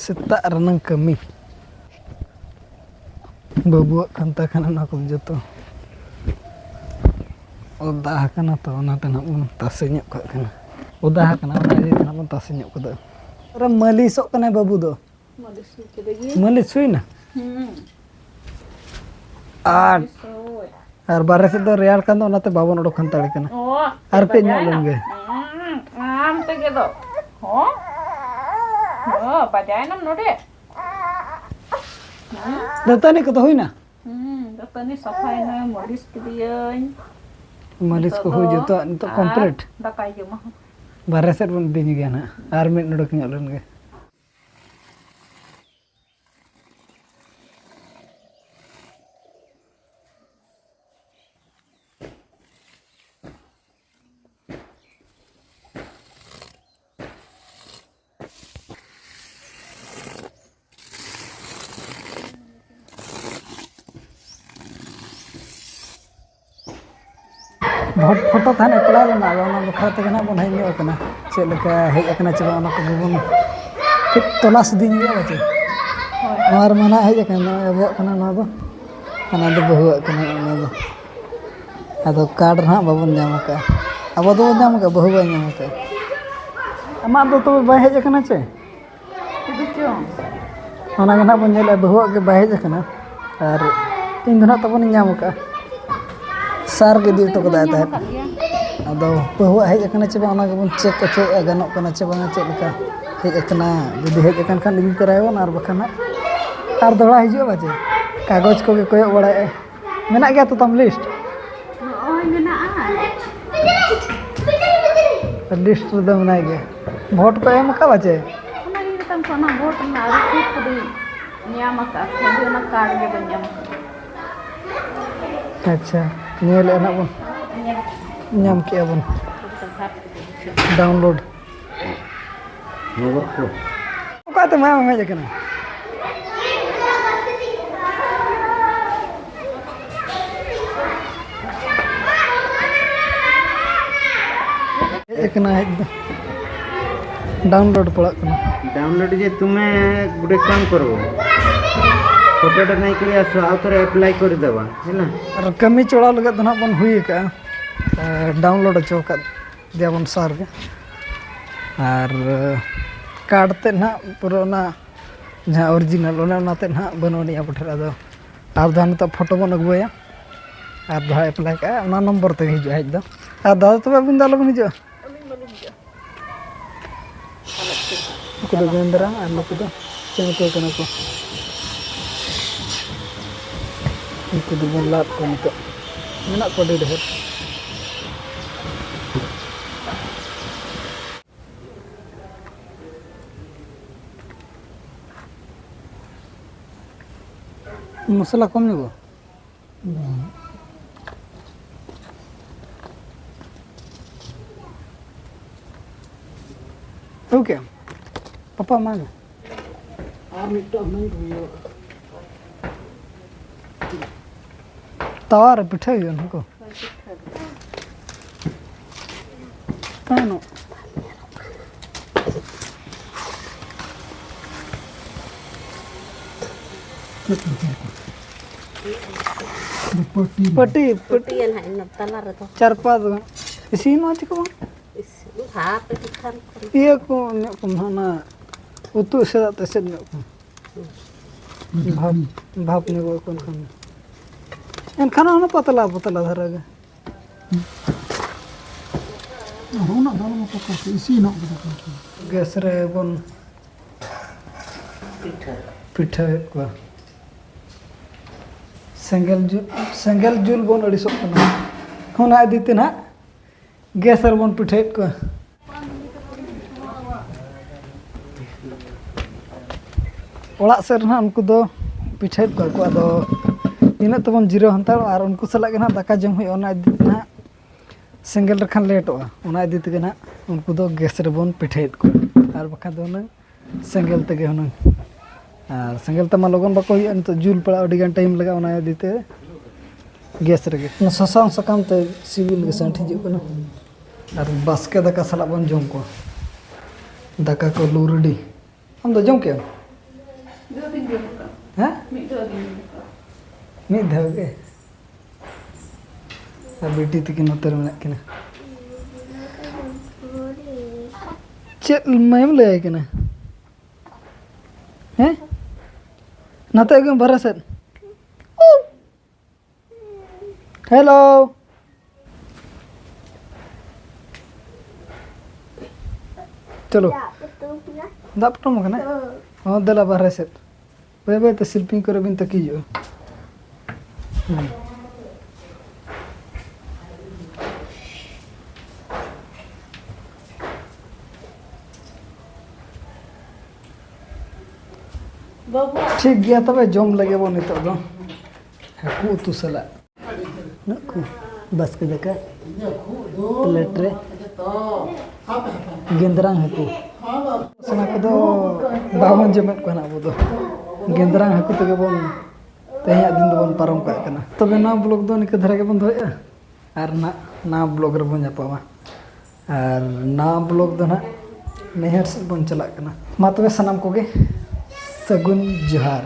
Setak renang kami. Babuak kanta kana na ko joto. Udah kana to na tana pun tasenya ka kana. Udah kana na di tana pun tasenya ko da. Ora malisok kana babu do. Malis sui na. Ar barre se do real kan do na te babon odok kan tale kana. Ar pe nyok lenge. Am te ge do. Ho? Oh, bajai nam no de. Datani ko to hoina. Datani safai na malis ke diyan. Malis ko hoy joto to complete. Dakai je mah. Barre se pun dini ge na. Ar me odok nyok lenge. बहुत photo थाने एकला लेना ओना बखरा ते गना बन हेइ ओकना check लेका हेइ एकना चबा ओना को गुबुन फिट तलाश दिन गया बचे और मना हेइ एकना एबो कना ना दो कना दो बहु कना ना दो आदो कार्ड रहा बाबन जाम का अब दो जाम का बहु बाय जाम का अमा दो तो बाय हेइ एकना चे Itu cong. ओना गना बन जेला बहु के बाय हेइ एकना और इन धना तबन जाम का सार के दी तो कदा था अदो बहु हेज एकना चे बाना के बन चेक के गनो कना चे बाना चे लेका हेज एकना जदी हेज एकन खान इदी तरायो आर बखना आर दड़ा हिजो बाजे कागज को के कोय बड़ाए मेना गया तो तम list Oh, mena list the मना गया वोट को एम का बाजे Ona ini kan kona vote na aru kudi nyamaka khadi na card ge banyam. अच्छा नेल एना बन नाम के बन डाउनलोड का तो मैं जकना एकना डाउनलोड पड़ा कना डाउनलोड जे तुम्हें गुडे काम करबो फोटोटा नहीं करी आसो आ तोरे अप्लाई कर देबा हैना और कमी चोड़ा लगे तो ना बन हुई का डाउनलोड चो का दिया बन सार के और कार्ड ते ना पूरा ना जहाँ ओरिजिनल ओना ते ना बनोनी पठर अदो आर धान तो फोटो बन अगुया और जहाँ अप्लाई का ओना नंबर ते हिजो हेज दो और दादा तो बिन दालो बन हिजो को दो गेंदरा और लोग तो चेंको कना को इनको दो लात को नितो मेना को दे दे मसाला कम नहीं वो ओके पापा मांग आ मिटो नहीं हुई तवार पिठा ही उनको कानो पट्टी पट्टी Yan hain na talar to. चार पाँच इसी ना Chico Lu ha pe kan. ये को ने को ना उतु से तसे ने को भाप ने को कोन खान एन खाना ना पतला पतला धरगे होना दाल में पका इसी ना गैस रे बन पिठा को सेंगल जुल बन अड़ी सब ना होना दिते ना गैस रे बन पिठा को ओड़ा से ना उनको दो पिठा को अदो इन तबन जीरो हंताड़ और उनको सला के ना दाका जम हुई ओना दिते ना सेंगल रखान लेटोगा ओना इदी तगे ना उनको दो गैस रे बन पिठा को और बखा दो ना सेंगल तगे होना और सेंगल तमा लगन बको हुई तो जुल पड़ा अड़ी गान टाइम लगा ओना इदी ते गैस रे ससां सकाम ते सिविल के संठ हिजु कना और बास्के दाका सला बन जम को दाका को लू रेडी हम दो जम के हाँ Mid do din. mid धाव के अब बेटी तक नतर में किना चल मैं ले आए किना हैं नाते एकदम भरा सर हेलो चलो दाप टम कना हां दला भरा सर बे बे तो शिल्पिंग करे बिन तक जो Babu, ठीक गया तब जम लगे वो नितो दो हाकू उतु सला नकू बस के देखा प्लेट रे गेंदरांग हाकू सना को दो बावन जमत को ना वो दो गेंदरांग हाकू तके बोन तेया दिन दो बोन पारम का कना तबे ना ब्लॉग दो निके धरा के बन दोया आर ना ब्लॉग रे बोन जापावा आर ना ब्लॉग दो ना नेहर से बोन चला कना मा तबे सनाम कोगे सगुन जोहार।